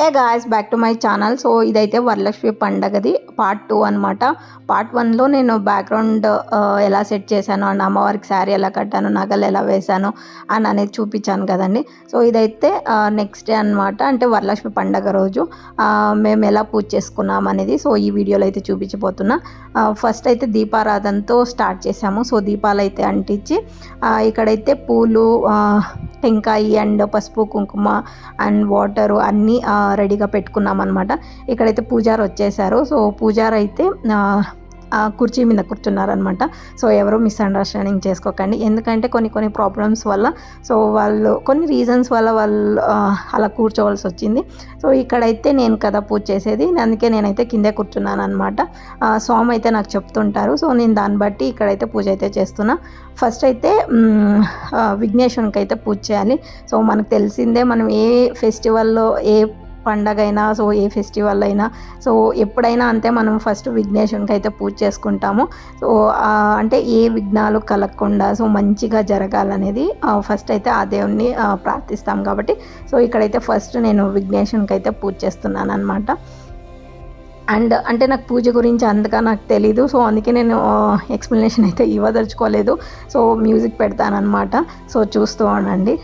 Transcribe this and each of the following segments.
A guys back to my channel. So ఇదైతే Varalakshmi పండగది part 2 అనమాట. Part 1లో నేను బ్యాక్గ్రౌండ్ ఎలా సెట్ చేశాను అండ్ అమ్మవారికి శారీ ఎలా కట్టాను, నగలు ఎలా వేశాను అని అనేది చూపించాను కదండి. సో ఇదైతే నెక్స్ట్ డే అనమాట, అంటే వరలక్ష్మి పండగ రోజు మేము ఎలా పూజ చేసుకున్నాం అనేది సో ఈ వీడియోలో అయితే చూపించబోతున్నా. ఫస్ట్ అయితే దీపారాధనతో స్టార్ట్ చేసాము. సో దీపాలు అయితే అంటించి ఇక్కడైతే పూలు, టెంకాయ అండ్ పసుపు కుంకుమ అండ్ వాటరు అన్నీ రెడీగా పెట్టుకున్నాం అనమాట. ఇక్కడైతే పూజారి వచ్చేసారు. సో పూజారి అయితే కుర్చీ మీద కూర్చున్నారనమాట. సో ఎవరో మిస్అండర్స్టాండింగ్ చేసుకోకండి, ఎందుకంటే కొన్ని ప్రాబ్లమ్స్ వల్ల సో వాళ్ళు కొన్ని రీజన్స్ వల్ల వాళ్ళు అలా కూర్చోవలసి వచ్చింది. సో ఇక్కడైతే నేను కదా పూజ చేసేది, అందుకే నేనైతే కిందే కూర్చున్నాను అనమాట. స్వామి అయితే నాకు చెప్తుంటారు, సో నేను దాన్ని బట్టి ఇక్కడైతే పూజ అయితే చేస్తున్నా. ఫస్ట్ అయితే విఘ్నేశ్వరునికి అయితే పూజ చేయాలి. సో మనకు తెలిసిందే, మనం ఏ ఫెస్టివల్లో ఏ పండగ అయినా సో ఏ ఫెస్టివల్ అయినా సో ఎప్పుడైనా అంతే, మనం ఫస్ట్ విఘ్నేశ్వరునికి అయితే పూజ చేసుకుంటాము. సో అంటే ఏ విఘ్నాలు కలగకుండా సో మంచిగా జరగాలనేది ఫస్ట్ అయితే ఆ దేవుణ్ణి ప్రార్థిస్తాం కాబట్టి సో ఇక్కడైతే ఫస్ట్ నేను విఘ్నేశ్వరునికి అయితే పూజ చేస్తున్నాను అనమాట. అండ్ అంటే నాకు పూజ గురించి అంతగా నాకు తెలీదు, సో అందుకే నేను ఎక్స్ప్లెనేషన్ అయితే ఇవ్వదలుచుకోలేదు. సో మ్యూజిక్ పెడతానమాట, సో చూస్తూ ఉండండి.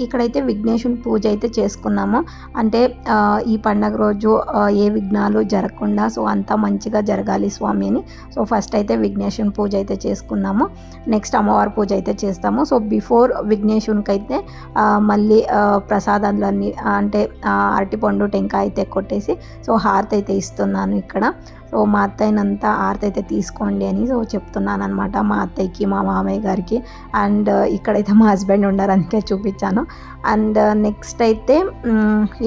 ఇక్కడైతే విఘ్నేశ్వరుని పూజ అయితే చేసుకున్నాము. అంటే ఈ పండగ రోజు ఏ విఘ్నాలు జరగకుండా సో అంతా మంచిగా జరగాలి స్వామి అని సో ఫస్ట్ అయితే విఘ్నేశ్వరుని పూజ అయితే చేసుకున్నాము. నెక్స్ట్ అమ్మవారి పూజ అయితే చేస్తాము. సో బిఫోర్ విఘ్నేశ్వరునికి అయితే మళ్ళీ ప్రసాదాలన్నీ అంటే అరటిపండు, టెంకాయ అయితే కొట్టేసి సో హారతి అయితే ఇస్తున్నాను ఇక్కడ. సో మా అత్తయ్యనంతా హారతి అయితే తీసుకోండి అని సో చెప్తున్నాను అనమాట, మా అత్తయ్యకి, మా మామయ్య గారికి. అండ్ ఇక్కడైతే మా హస్బెండ్ ఉన్నారు, అందుకే చూపించాను. అండ్ నెక్స్ట్ అయితే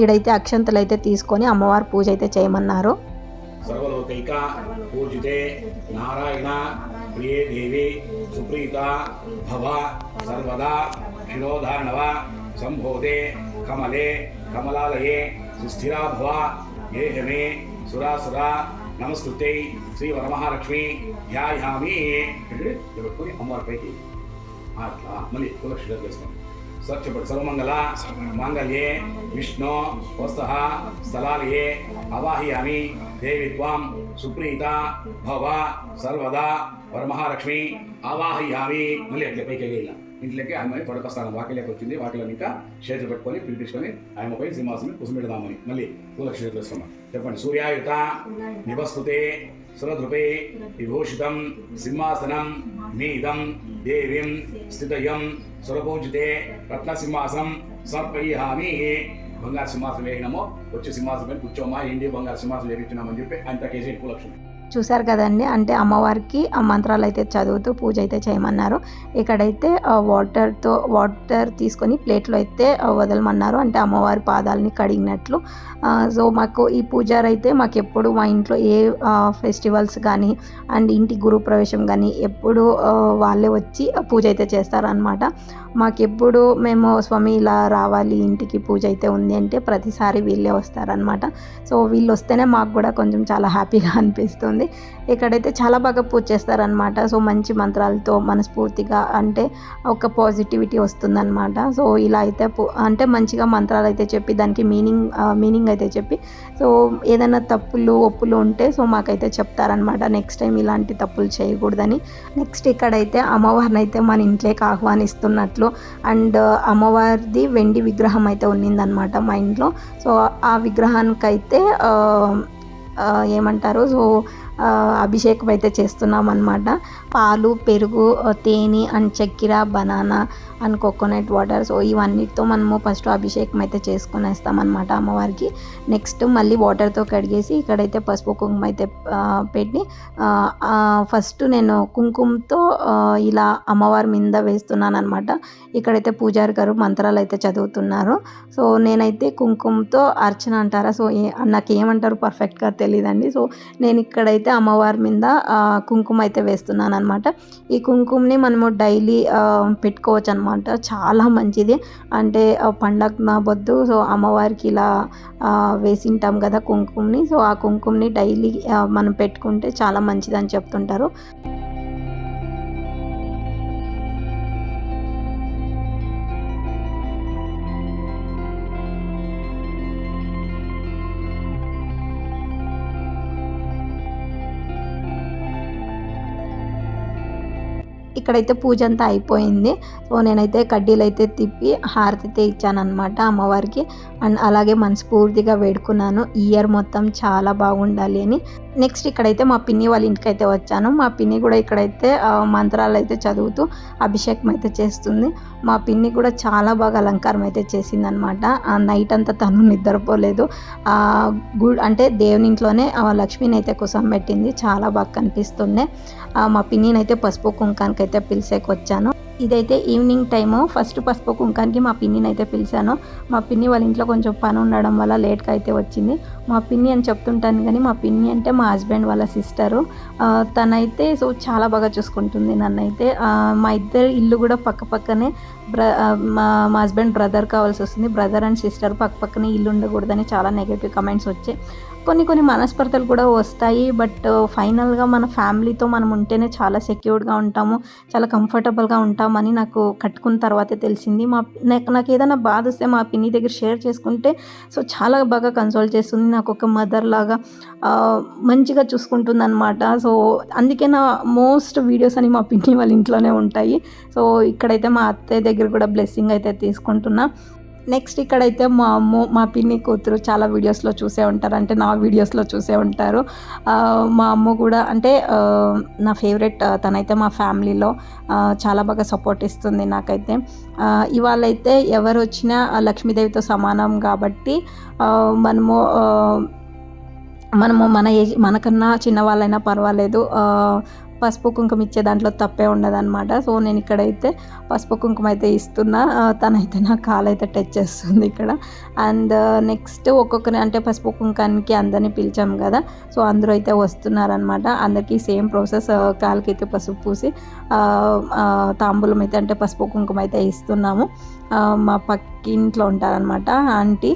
ఈడైతే అక్షంతలు అయితే తీసుకొని అమ్మవారి పూజ అయితే చేయమన్నారు. సర్వలోకైక పూజితే నారాయణ ప్రియే దేవి సుప్రీత భవ సర్వదా క్షీరోధారణవ సంభోదే కమలే కమలాలయే సుస్థిరా భవ ఏహమే సురాసురా నమస్కృతే శ్రీ వరమహాలక్ష్మి ధ్యాయామి. పెట్టుకొని అమ్మవారి పైకి అట్లా మళ్ళీ కులక్షిగా చేస్తాం. స్వచ్ఛపడి సర్వమంగళ మాంగళ్యే విష్ణు వస్తః స్థలాలయే అవాహయామి దేవి త్వాం సుప్రీత భవ సర్వదా వరమహాలక్ష్మి ఆవాహయామి. మళ్ళీ అట్లే పైకి వెళ్ళా ఇంట్లోకి ఆమె పడకొస్తాను. వాకిలేకి వచ్చింది, వాకిలో ఇంకా చేతులు పెట్టుకొని పిలిపించుకొని ఆమెపై సింహాసనం కుసుమిడదామని మళ్ళీ కులక్షిగా చేసుకున్నాం. చెప్పండి. సూర్యాయుత నివస్తుతే సురధృపే విభూషితం సింహాసనం మీదం దేవీం స్థితయం సురపూజితే రత్నసింహాసనం సమర్పయామి. బంగారు సింహాసనం వేయినామో వచ్చి సింహాసనం పైన కూర్చోమా, ఏంటి బంగారు సింహాసనం వేయించినామని చెప్పి ఆయన కేజీ కులక్షణం. చూసారు కదండి, అంటే అమ్మవారికి ఆ మంత్రాలు అయితే చదువుతూ పూజ అయితే చేయమన్నారు. ఇక్కడైతే వాటర్ తీసుకొని ప్లేట్లో అయితే వదలమన్నారు, అంటే అమ్మవారి పాదాలని కడిగినట్లు. సో మాకు ఈ పూజారి అయితే మాకు ఎప్పుడు మా ఇంట్లో ఏ ఫెస్టివల్స్ కానీ అండ్ ఇంటి గృహప్రవేశం కానీ ఎప్పుడు వాళ్ళే వచ్చి పూజ అయితే చేస్తారనమాట. మాకెప్పుడు మేము స్వామి ఇలా రావాలి ఇంటికి పూజ అయితే ఉంది అంటే ప్రతిసారి వీళ్ళే వస్తారనమాట. సో వీళ్ళు వస్తేనే మాకు కూడా కొంచెం చాలా హ్యాపీగా అనిపిస్తుంది. ఇక్కడైతే చాలా బాగా పూజ చేస్తారనమాట. సో మంచి మంత్రాలతో మనస్ఫూర్తిగా అంటే ఒక పాజిటివిటీ వస్తుందన్నమాట. సో ఇలా అయితే అంటే మంచిగా మంత్రాలు అయితే చెప్పి దానికి మీనింగ్ అయితే చెప్పి సో ఏదైనా తప్పులు ఒప్పులు ఉంటే సో మాకైతే చెప్తారనమాట, నెక్స్ట్ టైం ఇలాంటి తప్పులు చేయకూడదని. నెక్స్ట్ ఇక్కడైతే అమ్మవారిని అయితే మన ఇంట్లోకి ఆహ్వానిస్తున్నట్లు అండ్ అమ్మవారిది వెండి విగ్రహం అయితే ఉన్నిందనమాట మా ఇంట్లో. సో ఆ విగ్రహానికైతే ఏమంటారు సో అభిషేకం అయితే చేస్తున్నాం అనమాట. పాలు, పెరుగు, తేనె అండ్ చక్కెర, banana and coconut water. So ఇవన్నిటితో మనము ఫస్ట్ అభిషేకం అయితే చేసుకునేస్తామన్నమాట అమ్మవారికి. నెక్స్ట్ మళ్ళీ వాటర్తో కడిగేసి ఇక్కడైతే పసుపు కుంకుమ అయితే పెట్టి ఫస్ట్ నేను కుంకుమతో ఇలా అమ్మవారి మీద వేస్తున్నాను అనమాట. ఇక్కడైతే పూజారి గారు మంత్రాలు అయితే చదువుతున్నారు. సో నేనైతే కుంకుమతో అర్చన అంటారా, సో నాకు ఏమంటారు పర్ఫెక్ట్గా తెలియదండి. సో నేను ఇక్కడైతే అమ్మవారి మీద కుంకుమ అయితే వేస్తున్నాను అనమాట. ఈ కుంకుమని మనము డైలీ పెట్టుకోవచ్చు అనమాట. చాలా మంచిది. అంటే పండగ బొద్దు సో అమ్మవారికి ఇలా వేసింటాం కదా కుంకుమని. సో ఆ కుంకుమని డైలీ మనం పెట్టుకుంటే చాలా మంచిది అని చెప్తుంటారు. ఇక్కడైతే పూజ అంతా అయిపోయింది. సో నేనైతే కడ్డీలు అయితే తిప్పి హారతి అయితే ఇచ్చానమాట అమ్మవారికి. అండ్ అలాగే మనస్ఫూర్తిగా వేడుకున్నాను ఈ ఇయర్ మొత్తం చాలా బాగుండాలి అని. నెక్స్ట్ ఇక్కడైతే మా పిన్ని వాళ్ళ ఇంటికి అయితే వచ్చాను. మా పిన్ని కూడా ఇక్కడైతే మంత్రాలు అయితే చదువుతూ అభిషేకం అయితే చేస్తుంది. మా పిన్ని కూడా చాలా బాగా అలంకారం అయితే చేసిందనమాట. నైట్ అంతా తను నిద్రపోలేదు. అంటే దేవుని ఇంట్లోనే లక్ష్మిని అయితే కుసం పెట్టింది. చాలా బాగా కనిపిస్తుండే. మా పిన్నిని అయితే పసుపు కుంకానికి అయితే పిలిచేకి వచ్చాను. ఇదైతే ఈవినింగ్ టైము. ఫస్ట్ పసుపు కుంకానికి మా పిన్నిని అయితే పిలిచాను. మా పిన్ని వాళ్ళ ఇంట్లో కొంచెం పని ఉండడం వల్ల లేట్గా అయితే వచ్చింది. మా పిన్ని అని చెప్తుంటాను కానీ మా పిన్ని అంటే మా హస్బెండ్ వాళ్ళ సిస్టరు. తనైతే సో చాలా బాగా చూసుకుంటుంది నన్నైతే. మా ఇద్దరు ఇల్లు కూడా పక్క పక్కనే. మా హస్బెండ్ బ్రదర్ కావాల్సి వస్తుంది. బ్రదర్ అండ్ సిస్టర్ పక్క పక్కనే ఇల్లు ఉండకూడదని చాలా నెగిటివ్ కమెంట్స్ వచ్చాయి. కొన్ని స్పర్ధలు కూడా వస్తాయి. బట్ ఫైనల్గా మన ఫ్యామిలీతో మనం ఉంటేనే చాలా సెక్యూర్డ్గా ఉంటాము, చాలా కంఫర్టబుల్గా ఉంటామని నాకు కట్టుకున్న తర్వాతే తెలిసింది. నాకు ఏదైనా బాధ వస్తే మా పిన్ని దగ్గర షేర్ చేసుకుంటే సో చాలా బాగా కన్సోల్ చేస్తుంది. నాకు ఒక మదర్ లాగా మంచిగా చూసుకుంటుంది అనమాట. సో అందుకే నా మోస్ట్ వీడియోస్ అని మా పిన్ని వాళ్ళ ఇంట్లోనే ఉంటాయి. సో ఇక్కడైతే మా అత్తయ్య దగ్గర కూడా బ్లెస్సింగ్ అయితే తీసుకుంటున్నా. నెక్స్ట్ ఇక్కడైతే మా పిన్ని కూతురు చాలా వీడియోస్లో చూసే ఉంటారు, అంటే నా వీడియోస్లో చూసే ఉంటారు. మా అమ్మ కూడా అంటే నా ఫేవరెట్. తనైతే మా ఫ్యామిలీలో చాలా బాగా సపోర్ట్ ఇస్తుంది నాకైతే. ఇవాళైతే ఎవరు వచ్చినా లక్ష్మీదేవితో సమానం కాబట్టి మనము మన ఏజ్ మనకన్నా చిన్నవాళ్ళైనా పర్వాలేదు, పసుపు కుంకుమ ఇచ్చే దాంట్లో తప్పే ఉండదన్నమాట. సో నేను ఇక్కడైతే పసుపు కుంకుమ అయితే ఇస్తున్నా. తనైతే నా కాలు అయితే టచ్ చేస్తుంది ఇక్కడ. అండ్ నెక్స్ట్ ఒక్కొక్కరి అంటే పసుపు కుంకానికి అందరినీ పిలిచాం కదా, సో అందరూ అయితే వస్తున్నారనమాట. అందరికీ సేమ్ ప్రాసెస్. కాలుకి అయితే పసుపు పూసి తాంబూలం అయితే అంటే పసుపు కుంకుమ అయితే ఇస్తున్నాము. మా పక్కింట్లో ఉంటారనమాట ఆంటీ.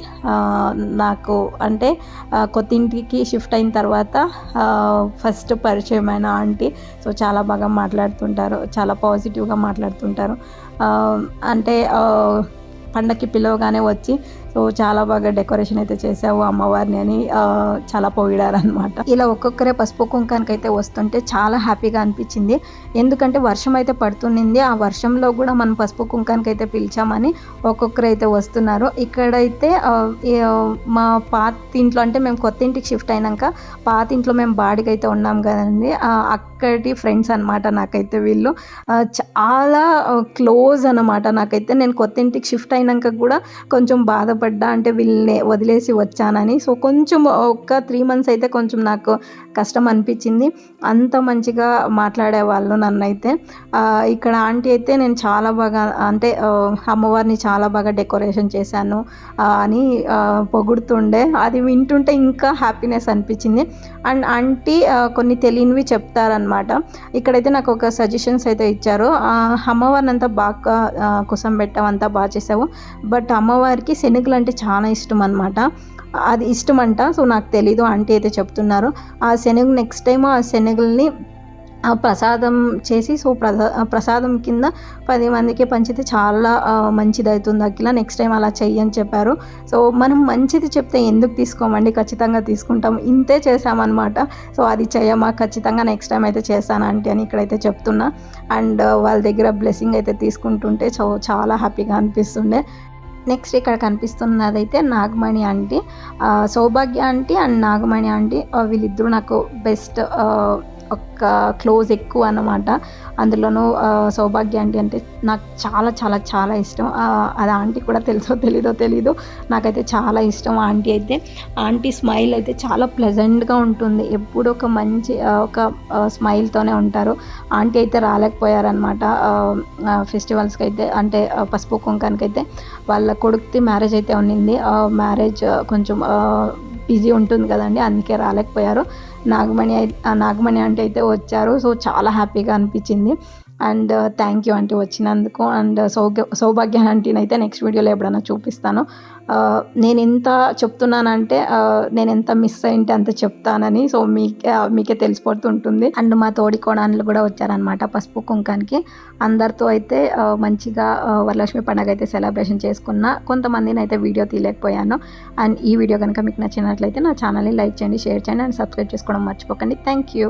నాకు అంటే కొత్త ఇంటికి షిఫ్ట్ అయిన తర్వాత ఫస్ట్ పరిచయమైన ఆంటీ. సో చాలా బాగా మాట్లాడుతుంటారు, చాలా పాజిటివ్గా మాట్లాడుతుంటారు. అంటే పండగకి పిలవగానే వచ్చి సో చాలా బాగా డెకరేషన్ అయితే చేసావు అమ్మవారిని అని చాలా పొగిడారనమాట. ఇలా ఒక్కొక్కరే పసుపు కుంకానికి అయితే వస్తుంటే చాలా హ్యాపీగా అనిపించింది. ఎందుకంటే వర్షం అయితే పడుతుంది. ఆ వర్షంలో కూడా మనం పసుపు కుంకానికి అయితే పిలిచామని ఒక్కొక్కరు అయితే వస్తున్నారు. ఇక్కడైతే మా పాత ఇంట్లో అంటే మేము కొత్త ఇంటికి షిఫ్ట్ అయినాక పాత ఇంట్లో మేము బాడిగా అయితే ఉన్నాం కదండి, అక్కడి ఫ్రెండ్స్ అనమాట నాకైతే వీళ్ళు. చాలా క్లోజ్ అనమాట నాకైతే. నేను కొత్త ఇంటికి షిఫ్ట్ అయినాక కూడా కొంచెం బాధపడ్డా, అంటే వీళ్ళని వదిలేసి వచ్చానని. సో కొంచెం ఒక 3 months అయితే కొంచెం నాకు కష్టం అనిపించింది. అంత మంచిగా మాట్లాడేవాళ్ళు నన్నైతే. ఇక్కడ ఆంటీ అయితే నేను చాలా బాగా అంటే అమ్మవారిని చాలా బాగా డెకరేషన్ చేశాను అని పొగుడుతుండే. అది వింటుంటే ఇంకా హ్యాపీనెస్ అనిపించింది. అండ్ ఆంటీ కొన్ని తెలియనివి చెప్తారనమాట. ఇక్కడైతే నాకు ఒక సజెషన్స్ అయితే ఇచ్చారు. అమ్మవారిని అంతా బాగా కుసం పెట్టావంతా బాగా చేసావు, బట్ అమ్మవారికి శనగలు అంటే చాలా ఇష్టం అనమాట. అది ఇష్టమంట. సో నాకు తెలీదు, ఆంటీ అయితే చెప్తున్నారు. ఆ శనగ నెక్స్ట్ టైం ఆ శనగల్ని ప్రసాదం చేసి సో ప్రసాదం కింద 10 మందికి పంచితే చాలా మంచిది అవుతుంది అఖిల, నెక్స్ట్ టైం అలా చెయ్యి అని చెప్పారు. సో మనం మంచిది చెప్తే ఎందుకు తీసుకోమండి, ఖచ్చితంగా తీసుకుంటాం. ఇంతే చేసామన్నమాట. సో అది చెయ్యమా, ఖచ్చితంగా నెక్స్ట్ టైం అయితే చేస్తాను ఆంటీ అని ఇక్కడైతే చెప్తున్నా. అండ్ వాళ్ళ దగ్గర బ్లెస్సింగ్ అయితే తీసుకుంటుంటే చాలా హ్యాపీగా అనిపిస్తుండే. నెక్స్ట్ ఇక్కడ కనిపిస్తున్నదైతే Nagamani aunty, Saubhagya aunty and Nagamani aunty వీళ్ళిద్దరూ నాకు బెస్ట్ ఒక క్లోజ్ ఎక్కువ అన్నమాట. అందులోనూ సౌభాగ్య ఆంటీ అంటే నాకు చాలా చాలా చాలా ఇష్టం. అది ఆంటీ కూడా తెలుసో తెలీదో నాకైతే చాలా ఇష్టం. ఆంటీ అయితే ఆంటీ స్మైల్ అయితే చాలా ప్లెజెంట్గా ఉంటుంది. ఎప్పుడు ఒక మంచి ఒక స్మైల్తోనే ఉంటారు. ఆంటీ అయితే రాలేకపోయారనమాట ఫెస్టివల్స్కి అయితే, అంటే పసుపు కుంకానికి అయితే. వాళ్ళ కొడుకుది మ్యారేజ్ అయితే ఉన్నింది. మ్యారేజ్ కొంచెం బిజీ ఉంటుంది కదండి, అందుకే రాలేకపోయారు. నాగమణి ఆంటీ అయితే వచ్చారు. సో చాలా హ్యాపీగా అనిపించింది. అండ్ థ్యాంక్ యూ ఆంటీ వచ్చినందుకు. అండ్ సౌభాగ్య ఆంటీని అయితే నెక్స్ట్ వీడియోలో ఎప్పుడైనా చూపిస్తాను. నేను ఎంత చెప్తున్నానంటే నేను ఎంత మిస్ అయింటే అంత చెప్తానని. సో మీకే తెలిసిపోతుంటుంది. అండ్ మా తోడి కోడళ్ళు కూడా వచ్చారనమాట పసుపు కుంకానికి. అందరితో అయితే మంచిగా వరలక్ష్మి పండుగ అయితే సెలబ్రేషన్ చేసుకున్నా. కొంతమందిని అయితే వీడియో తీయలేకపోయాను. అండ్ ఈ వీడియో కనుక మీకు నచ్చినట్లయితే నా ఛానల్ని లైక్ చేయండి, షేర్ చేయండి అండ్ సబ్స్క్రైబ్ చేసుకోవడం మర్చిపోకండి. Thank you.